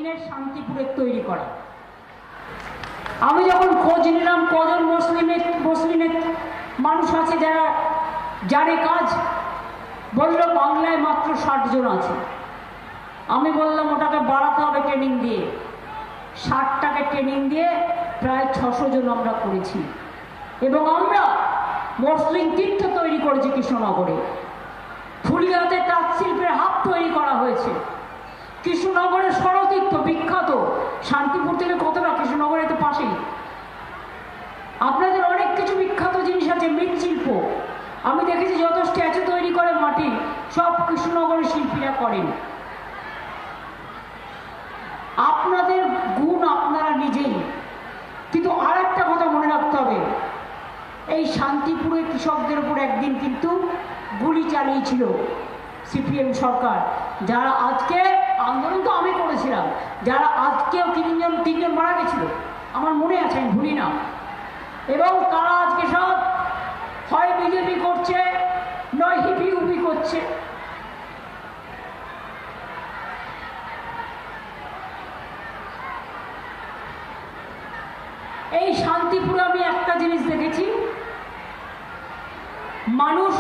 চীনের শান্তিপুরের তৈরি করা। আমি যখন খোঁজ নিলাম কজন মুসলিমের মানুষ আছে যারা জানে কাজ, বলল বাংলায় মাত্র 60 জন আছে। আমি বললাম ওটাকে বাড়াতে হবে ট্রেনিং দিয়ে। 60টাকে ট্রেনিং দিয়ে প্রায় 600 জন আমরা করেছি। এবং আমরা মসলিন তীর্থ তৈরি করেছি কৃষ্ণনগরে। ফুলিয়াতে তাঁত শিল্পের হাব তৈরি করা হয়েছে। কৃষ্ণনগরের ষড়তীর্থ বিখ্যাত, শান্তিপুর থেকে কতটা, কৃষ্ণনগরের তো পাশেই। আপনাদের অনেক কিছু বিখ্যাত জিনিস আছে, মৃৎশিল্প। আমি দেখেছি যত স্ট্যাচু তৈরি করে মাটি, সব কৃষ্ণনগরের শিল্পীরা করেন। আপনাদের গুণ আপনারা নিজেই। কিন্তু আর একটা কথা মনে রাখতে হবে, এই শান্তিপুরে কৃষকদের উপর একদিন কিন্তু গুলি চালিয়েছিল সিপিএম সরকার। যারা আজকে আন্দোলন তো আমি করেছিলাম, যারা আজকেও তিনজন মারা গেছিল, আমার মনে আছে, আমি ভুলি না। এবং তারা আজকে সব হয় বিজেপি করছে, নয় হিপি উপি করছে। এই শান্তিপুরে আমি একটা জিনিস দেখেছি, মানুষ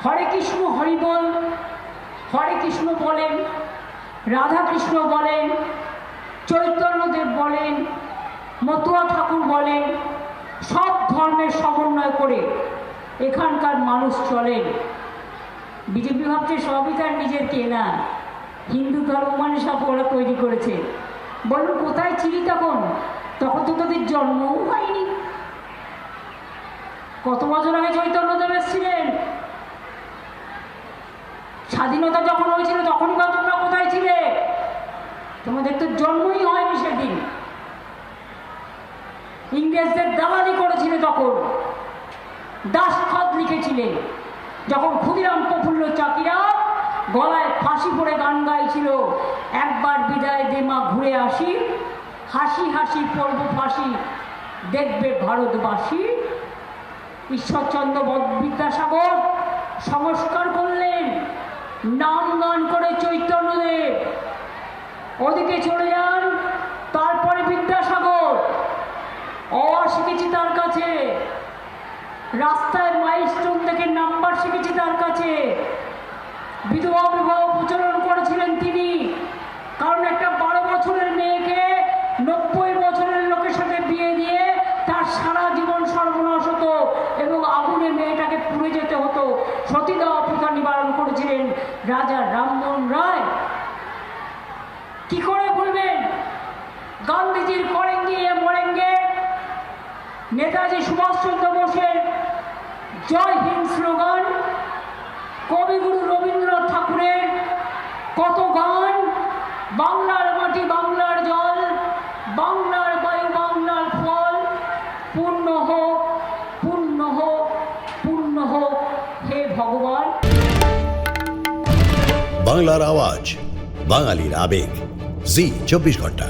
হরে কৃষ্ণ হরি বল, হরে কৃষ্ণ বলেন, রাধা কৃষ্ণ বলেন, চৈতন্যদেব বলেন, মতুয়া ঠাকুর বলেন, সব ধর্মের সমন্বয় করে এখানকার মানুষ চলেন। বিজেপি ভাবছে সবই তার নিজের কেনা, হিন্দু ধর্ম মানে সব ওরা তৈরি করেছে। বলুন কোথায় ছিলি তখন? তখন তো তোদের জন্মও হয়নি। কত বছর আগে চৈতন্যদেব এসেছিলেন? স্বাধীনতা যখন হয়েছিল তখনই বা তোমরা কোথায় ছিলে? তোমাদের তো জন্মই হয়নি সেদিন। ইংরেজদের দালালি করেছিলে তখন, দাসখত লিখেছিলেন। যখন ক্ষুদিরাম প্রফুল্ল চাকিরা গলায় ফাঁসি পড়ে গান গাইছিল, একবার বিদায় দে মা ঘুরে আসি, হাসি হাসি পড়ব ফাঁসি, দেখবে ভারতবাসী। ঈশ্বরচন্দ্র বিদ্যাসাগর সংস্কার করলেন, নাম গান করে চৈতন্যদেব। ওদিকে চলে যান, তারপরে বিদ্যাসাগর। অ শিখেছি তার কাছে, রাস্তায় মাইলস্টোন থেকে নাম্বার শিখেছি তার কাছে। বিধবা বিবাহ প্রচলন করেছিলেন তিনি, কারণ একটা 12 বছরের মেয়েকে 90 বছরের লোকের সাথে বিয়ে দিয়ে তার সারা জীবন সর্বনাশ হতো এবং আগুনে মেয়েটাকে পুড়ে যেতে হতো। সতীদাহ প্রথা নিবারণ করেছিলেন রাজা রামমোহন রায়। কি করে বলবেন গান্ধীজির করেঙ্গে মরেঙ্গে, নেতাজি সুভাষচন্দ্র বোসের জয় হিন্দ স্লোগান, কবিগুরু রবীন্দ্রনাথ ঠাকুরের কত গান, বাংলার মাটি বাংলার জল, বাংলার বায়ু বাংলার ফল, পূর্ণ হোক পূর্ণ হোক পূর্ণ হোক হে ভগবান। বাংলার আওয়াজ, বাঙালির আবেগ, জি 24 ঘন্টা।